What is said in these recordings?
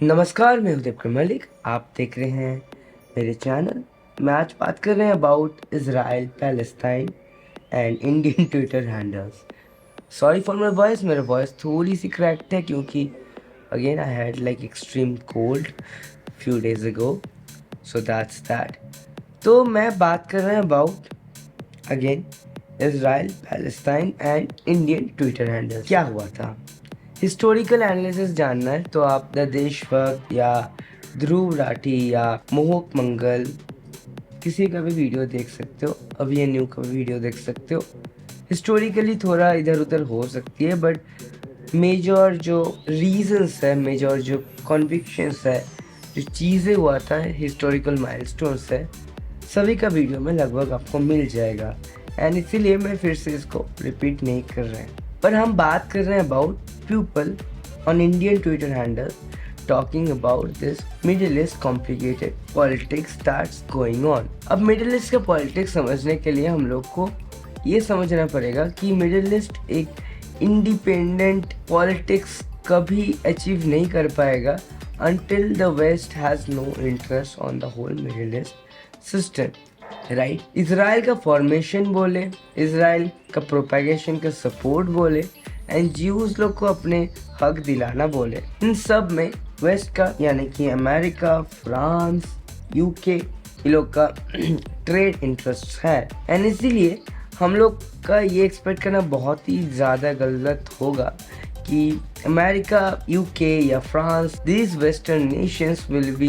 नमस्कार, मैं उदय मलिक। आप देख रहे हैं मेरे चैनल। मैं आज बात कर रहे हैं about Israel, Palestine and Indian Twitter handles. Sorry for my voice, मेरा वॉइस थोड़ी सी क्रैक्ड है क्योंकि again I had like extreme cold few days ago, so that's that. तो मैं बात कर रहे हैं about again Israel, Palestine and Indian Twitter handles. क्या हुआ था? हिस्टोरिकल एनालिसिस जानना है तो आप द देशभक्त या ध्रुव राठी या मोहक मंगल किसी का भी वीडियो देख सकते हो, अभिमन्यु का भी वीडियो देख सकते हो। हिस्टोरिकली थोड़ा इधर उधर हो सकती है, बट मेजर जो रीजंस है, मेजर जो कॉन्विक्शंस है, जो चीज़ें हुआ था, हिस्टोरिकल माइलस्टोन्स है, सभी का वीडियो में लगभग आपको मिल जाएगा। एंड इसीलिए मैं फिर से इसको रिपीट नहीं कर रहे हैं, पर हम बात कर रहे हैं about people on Indian Twitter handle talking about this middle east complicated politics that's going on. अब मिडिल ईस्ट का पॉलिटिक्स समझने के लिए हम लोग को ये समझना पड़ेगा कि मिडिल ईस्ट एक इंडिपेंडेंट पॉलिटिक्स कभी अचीव नहीं कर पाएगा until the West has no interest on the whole Middle East system, right. Israel का फॉर्मेशन बोले, इसराइल का प्रोपेगेशन का सपोर्ट बोले एंड ज्यूज लोग को अपने हक दिलाना बोले, इन सब में वेस्ट का यानी कि अमेरिका, फ्रांस, यूके, ये लोग का ट्रेड इंटरेस्ट है। एंड इसीलिए हम लोग का ये एक्सपेक्ट करना बहुत ही ज़्यादा गलत होगा कि अमेरिका, यूके या France, these western nations will be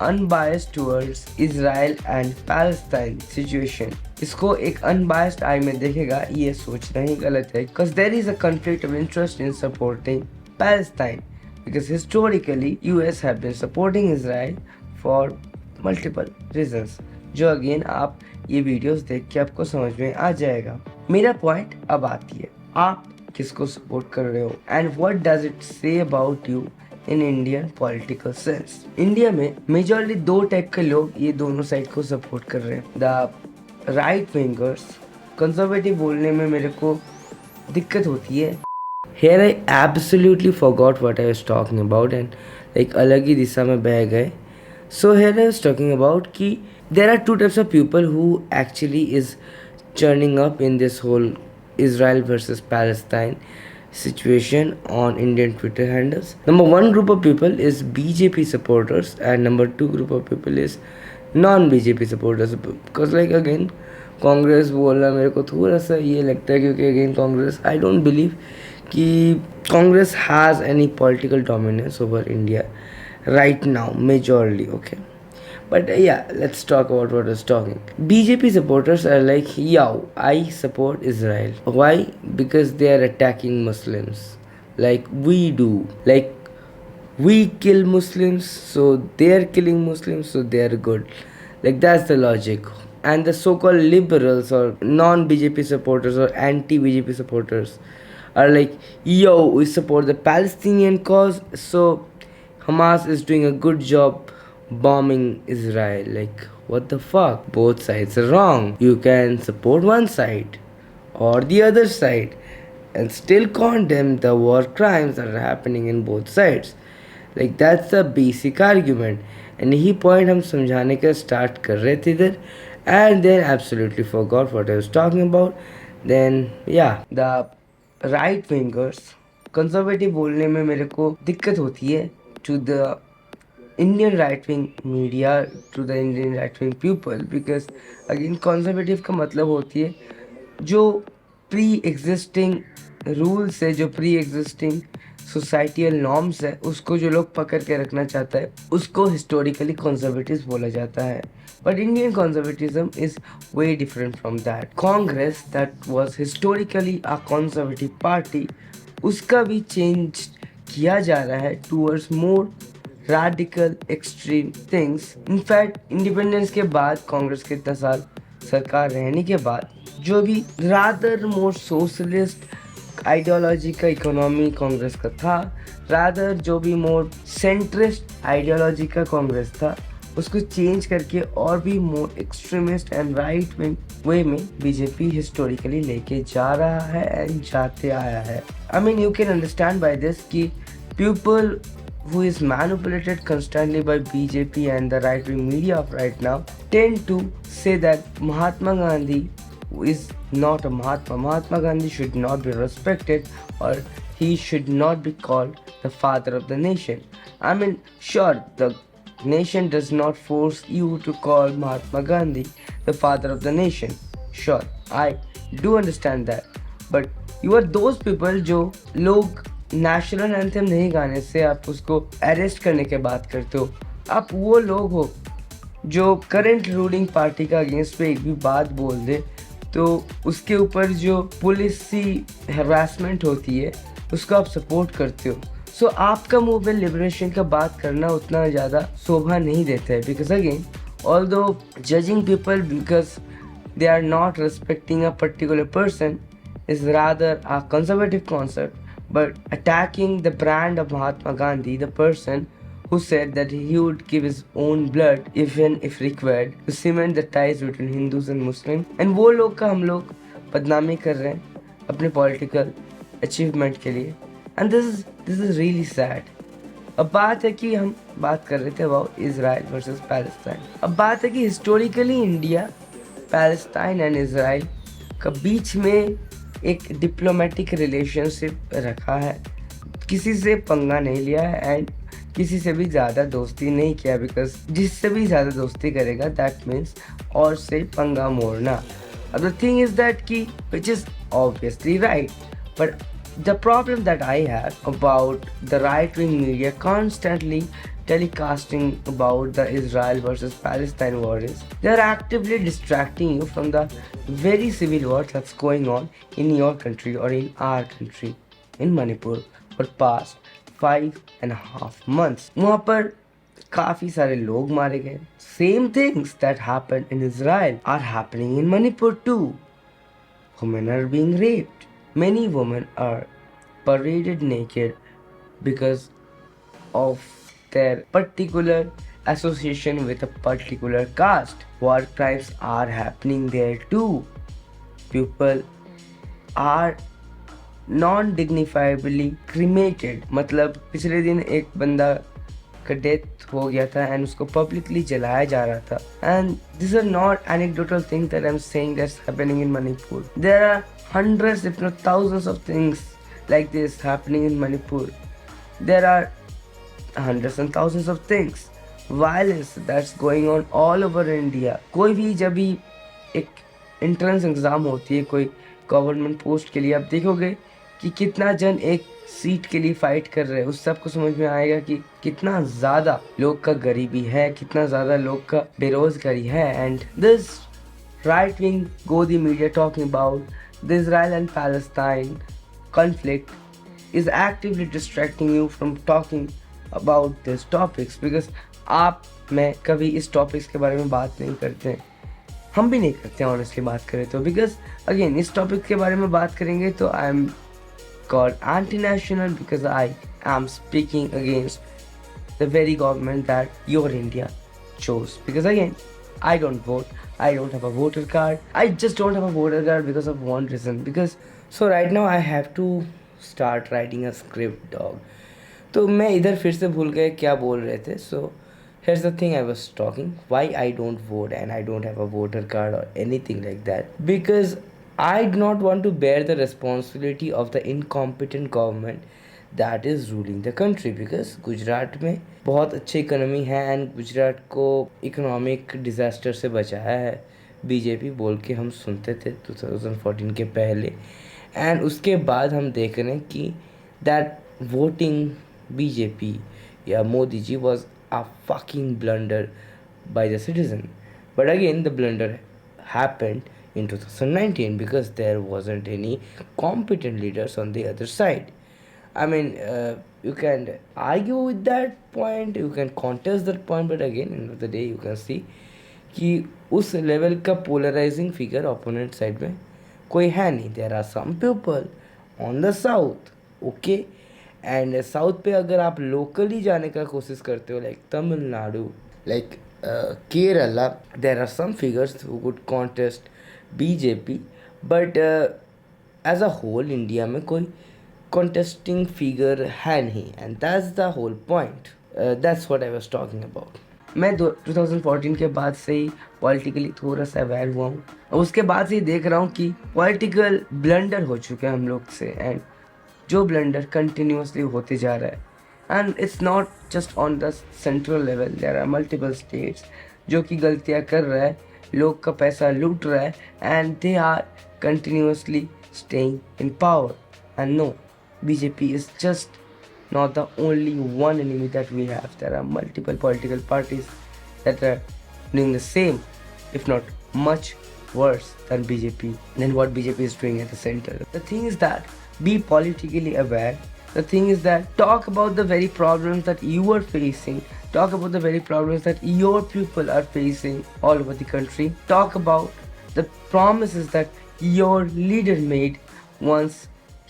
unbiased towards Israel and Palestine situation। इसको एक unbiased आई में देखेगा, ये सोचना ही गलत है, because there is a conflict of interest in supporting Palestine, because historically US have been supporting Israel for multiple reasons, जो again आप ये वीडियोस देख के आपको समझ में आ जाएगा। मेरा पॉइंट अब आती है, आप किसको सपोर्ट कर रहे हो and what does it say about you in Indian political sense. India में मेजॉरिटी दो टाइप के लोग ये दोनों साइड को सपोर्ट कर रहे हैं। द राइट विंगर्स, कंजर्वेटिव बोलने में मेरे को दिक्कत होती है। Here I absolutely forgot what I was talking about and like अलग ही दिशा में बह गए। So here I was talking about कि there are two types of people who actually is churning up in this whole Israel versus Palestine situation on Indian Twitter handles. Number one group of people is BJP supporters and number two group of people is non-BJP supporters, because like again Congress बोलना मेरे को थोड़ा सा ये लगता है क्योंकि again Congress, I don't believe कि Congress has any political dominance over India right now majorly, okay, but yeah, let's talk about what I was talking. BJP supporters are like, yo, I support Israel. Why? Because they are attacking Muslims like we do, like we kill Muslims, so they are killing Muslims, so they are good, like that's the logic. And the so-called liberals or non-BJP supporters or anti-BJP supporters are like, yo, we support the Palestinian cause, so Hamas is doing a good job bombing Israel. Like, what the fuck? Both sides are wrong. You can support one side or the other side and still condemn the war crimes that are happening in both sides. Like, that's the basic argument. And यही point हम समझाने का start कर रहे थे इधर, and then absolutely forgot what I was talking about. Then yeah, the right wingers, conservative बोलने में मेरे को दिक्कत होती है to the Indian right wing media, to the Indian right wing people, because again conservative का मतलब होती है जो प्री एग्जिस्टिंग रूल्स है, जो प्री एग्जिस्टिंग सोसाइटियल नॉर्म्स है, उसको जो लोग पकड़ के रखना चाहता है उसको हिस्टोरिकली कंजर्वेटिव बोला जाता है। But Indian conservatism is way different from that. Congress that was historically a conservative party, उसका भी चेंज किया जा रहा है टूवर्ड्स मोर radical extreme things. In fact independence के बाद, कांग्रेस के 10 साल सरकार रहने के बाद, जो भी रादर मोर सोशलिस्ट आइडियोलॉजी का इकोनॉमी कांग्रेस का था, रादर जो भी मोर सेंट्रिस्ट आइडियोलॉजी का कांग्रेस था, उसको चेंज करके और भी मोर एक्सट्रीमिस्ट एंड राइट विंग वे में बीजेपी हिस्टोरिकली लेके जा रहा है एंड जाते आया है। I mean you can understand by this कि people who is manipulated constantly by BJP and the right-wing media of right now, tend to say that Mahatma Gandhi is not a Mahatma. Mahatma Gandhi should not be respected, or he should not be called the father of the nation. I mean, sure, the nation does not force you to call Mahatma Gandhi the father of the nation. Sure, I do understand that. But you are those people जो लोग national anthem नहीं गाने से आप उसको arrest करने के बात करते हो. आप वो लोग हो जो करंट रूलिंग पार्टी का अगेंस्ट पे एक भी बात बोल दे तो उसके ऊपर जो पुलिसी हरासमेंट होती है उसको आप सपोर्ट करते हो. सो आपका मुंह में लिबरेशन का बात करना उतना ज़्यादा शोभा नहीं देता है. Because again although judging people because they are not respecting a particular person is rather a conservative concept, but attacking the brand of Mahatma Gandhi, the person who said that he would give his own blood even if required to cement the ties between Hindus and Muslims, and वो लोग का हम लोग बदनामी कर रहे हैं अपने political achievement के लिए. And this is really sad. अब बात है कि हम बात कर रहे थे अबाउट इसराइल वर्सेस पैलेस्टाइन. अब बात है कि historically India Palestine and Israel का बीच में एक डिप्लोमेटिक रिलेशनशिप रखा है. किसी से पंगा नहीं लिया है एंड किसी से भी ज़्यादा दोस्ती नहीं किया. बिकॉज जिससे भी ज़्यादा दोस्ती करेगा दैट मीन्स और से पंगा मोड़ना. अब द थिंग इज़ दैट कि which is obviously right, but the problem that I have about the right-wing media constantly telecasting about the Israel versus Palestine war is they are actively distracting you from the very civil war that's going on in your country or in our country in Manipur for past 5.5 months. वहाँ पर काफ़ी सारे लोग मारे गए. Same things that happened in Israel are happening in Manipur too. Women are being raped. Many women are paraded naked because of their particular association with a particular caste. War crimes are happening there too. People are non-dignifiably cremated. मतलब पिछले दिन एक बंदा का death हो गया था and उसको पब्लिकली जलाया जा रहा था. And this are not anecdotal things that I am saying that's happening in Manipur. There are hundreds if not thousands of things like this happening in Manipur. There are hundreds and thousands of things, violence that's going on all over India. कोई भी जब भी एक entrance exam होती है कोई government post के लिए, आप देखोगे कि कितना जन एक सीट के लिए फाइट कर रहे हैं. उस सबको समझ में आएगा कि कितना ज़्यादा लोग का गरीबी है, कितना ज़्यादा लोग का बेरोजगारी है. एंड दिस राइट विंग गोदी media talking about the Israel and Palestine conflict is actively distracting you from talking about these topics because आप मैं कभी इस टॉपिक्स के बारे में बात नहीं करते हैं. हम भी नहीं करते हैं ऑनेस्टली बात करें तो. बिकॉज अगेन इस टॉपिक के बारे में बात करेंगे तो I am called anti national because I am speaking against the very government that your India chose. Because again I don't vote. I don't have a voter card. I just don't have a voter card because of one reason. Because so right now I have to start writing a script dog. तो मैं इधर फिर से भूल गए क्या बोल रहे थे. So here's the thing I was talking. Why I don't vote and I don't have a voter card or anything like that. Because I do not want to bear the responsibility of the incompetent government that is ruling the country. Because Gujarat में बहुत अच्छी economy है and Gujarat को economic disaster से बचाया है BJP बोल के हम सुनते थे 2014 के पहले. एंड उसके बाद हम देख रहे हैं कि दैट वोटिंग बीजेपी या Modi ji was a fucking blunder by the citizen. But again the blunder happened in 2019 because there wasn't any competent leaders on the other side. I mean, you can argue with that point, you can contest that point, but again, end of the day, you can see कि उस level का polarising figure opponent side में कोई है नहीं. There are some people on the south, okay. And south पे अगर आप लोकली जाने का कोशिश करते हो like Tamil Nadu, like Kerala, there are some figures who could contest BJP. But as a whole India में कोई contesting figure है नहीं, and that's the whole point. That's what I was talking about. मैं 2014 के बाद से ही पॉलिटिकली थोड़ा सा अवेयर हुआ हूँ, और उसके बाद से ही देख रहा हूँ कि पॉलिटिकल ब्लंडर हो चुके हैं हम लोग से, एंड जो ब्लंडर कंटिन्यूसली होते जा रहा है. And it's not just on the central level, there are multiple states जो कि गलतियाँ कर रहा है, लोग का पैसा लूट रहा है, and they are continuously staying in power. And no, BJP is just not the only one enemy that we have. There are multiple political parties that are doing the same, if not much worse than BJP, than what BJP is doing at the center. The thing is that be politically aware. The thing is that talk about the very problems that you are facing. Talk about the very problems that your people are facing all over the country. Talk about the promises that your leader made once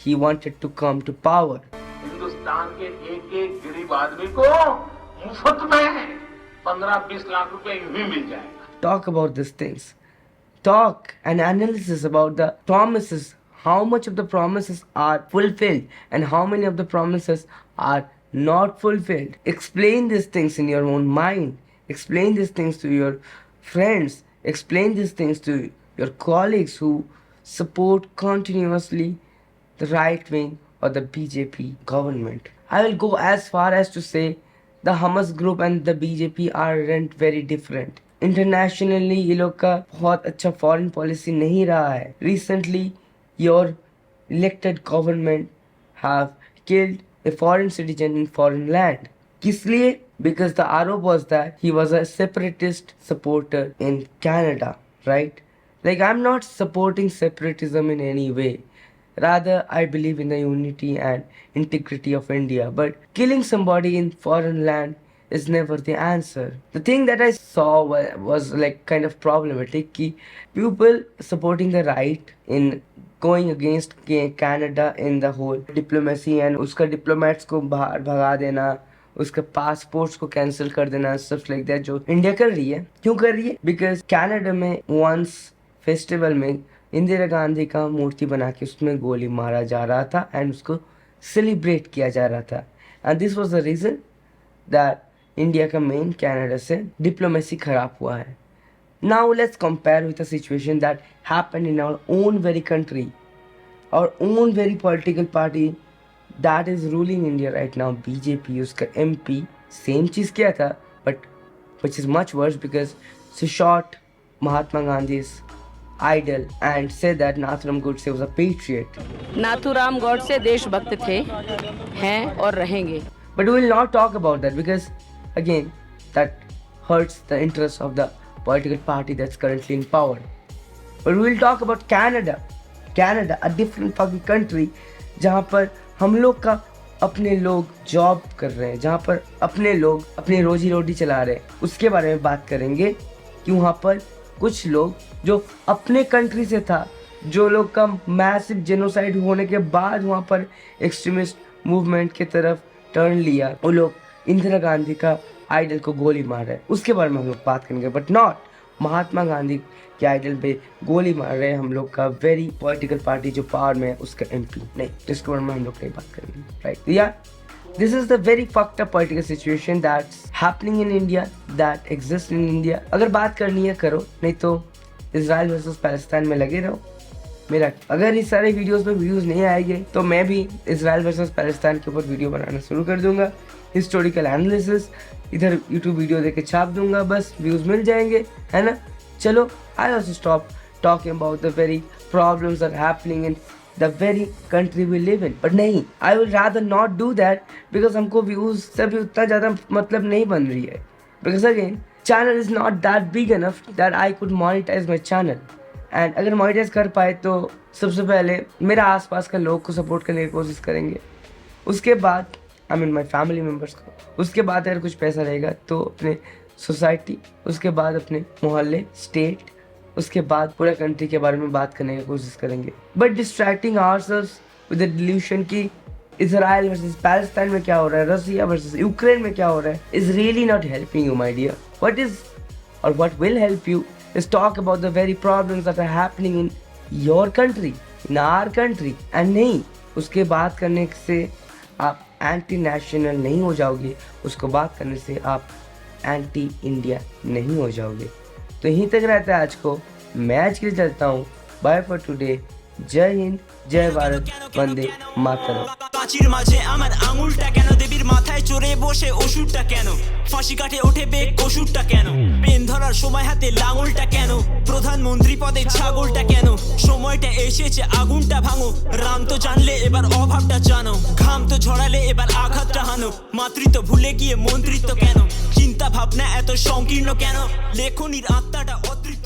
he wanted to come to power. Hindustan के एक एक गरीब आदमी को मुफ्त में 15-20 लाख रुपए यूं ही मिल जाएगा. Talk about these things. Talk and analysis about the promises, how much of the promises are fulfilled and how many of the promises are not fulfilled. Explain these things in your own mind. Explain these things to your friends. Explain these things to your colleagues who support continuously the right wing or the BJP government. I will go as far as to say the Hamas group and the BJP aren't very different. Internationally ये लोग का बहुत अच्छा foreign policy नहीं रहा है. Recently your elected government have killed a foreign citizen in foreign land. किस लिए? Because the आरोप was that he was a separatist supporter in Canada, right? Like, I'm not supporting separatism in any way. Rather, I believe in the unity and integrity of India. But killing somebody in foreign land is never the answer. The thing that I saw was like kind of problematic. Ki people supporting the right in going against Canada in the whole diplomacy and उसका diplomats को बाहर भगा देना, उसके passports को cancel कर देना, stuff like that जो इंडिया कर रही है. क्यों कर रही है? Because Canada में once फेस्टिवल में इंदिरा गांधी का मूर्ति बना के उसमें गोली मारा जा रहा था एंड उसको सेलिब्रेट किया जा रहा था. And this was the reason that India का मेन कनाडा से डिप्लोमेसी खराब हुआ है. Now let's compare with the situation that happened in our own very country, our own very political party that is ruling India right now, BJP. उसका MP same चीज़ किया था, but which is much worse because she shot Mahatma Gandhi's idol and said that Nathuram Godse was a patriot. Nathuram Godse देशभक्त थे, हैं और रहेंगे. But we will not talk about that because again that hurts the interests of the political party that's currently in power. But we will talk about Canada. Canada, a different fucking country जहाँ पर हम लोग का अपने लोग job कर रहे हैं, जहाँ पर अपने लोग अपनी रोजी रोटी चला रहे हैं. उसके बारे में बात करेंगे कि वहाँ पर कुछ लोग जो अपने कंट्री से था, जो लोग का मैसिव जेनोसाइड होने के बाद वहाँ पर एक्सट्रीमिस्ट मूवमेंट की तरफ टर्न लिया, वो लोग इंदिरा गांधी का आइडल को गोली मार रहे हैं. उसके बारे में हम लोग बात करेंगे, बट नॉट महात्मा गांधी के आइडल पे गोली मार रहे हैं हम लोग का वेरी पॉलिटिकल पार्टी जो पावर में है उसका एमपी. नहीं, इसके बारे में हम लोग नहीं बात करेंगे, राइट? या this is the very fucked up political situation that's happening in India, that exists in India. अगर बात करनी है करो, नहीं तो इसराइल वर्सेस पैलेस्टाइन में लगे रहो. मेरा अगर इस सारे वीडियोस में व्यूज़ नहीं आएंगे तो मैं भी इसराइल वर्सेस पैलेस्टाइन के ऊपर वीडियो बनाना शुरू कर दूंगा. हिस्टोरिकल एनालिसिस इधर यूट्यूब वीडियो देके छाप दूंगा, बस व्यूज़ मिल जाएंगे, है ना? चलो, I also stop talking about the very problems that happening in the very country we live in. But नहीं, I will rather not do that because हमको views से भी उतना ज़्यादा मतलब नहीं बन रही है. Because again, channel is not that big enough that I could monetize my channel. And अगर monetize कर पाए तो सबसे पहले मेरा आसपास का लोग को सपोर्ट करने की कोशिश करेंगे. उसके बाद I mean my family members को. उसके बाद अगर कुछ पैसा रहेगा तो अपने सोसाइटी, उसके बाद अपने मोहल्ले, स्टेट, उसके बाद पूरा कंट्री के बारे में बात करने की कोशिश करेंगे. But distracting ourselves with the delusion की इसराइल वर्सेस पैलेस्टाइन में क्या हो रहा है, रसिया वर्सेस यूक्रेन में क्या हो रहा है, is really not helping you my dear. What is और what will help you is talk about the very problems that are happening in your country, in our country. And नहीं, उसके बात करने से आप एंटी नेशनल नहीं हो जाओगे, उसको बात करने से आप एंटी इंडिया नहीं हो जाओगे। तो यहीं तक रहता है आज को, मैं आज के लिए चलता हूँ। Bye for today. जय हिंद, जय भारत, वंदे मातरम। কাচির মাঝে আমার আঙুলটা কেন, দেবীর মাথায় চড়ে বসে ওষুধটা কেন, ফাঁসি কাটে ওঠে বেগ কসুরটা কেন, পেন ধরার সময় হাতে লাঙুলটা কেন, প্রধানমন্ত্রী পদে ছাগলটা কেন, সময়টা এসেছে আগুনটা ভাঙো, রাম তো জানলে এবার অভাবটা জানো, ঘাম তো ঝরালে এবার আঘাতটা হানো, মাতৃত্ব ভুলে গিয়ে মন্ত্রিত্ব কেন, চিন্তা ভাবনা এত সংকীর্ণ কেন, লেখনির আত্মাটা অতৃপ্ত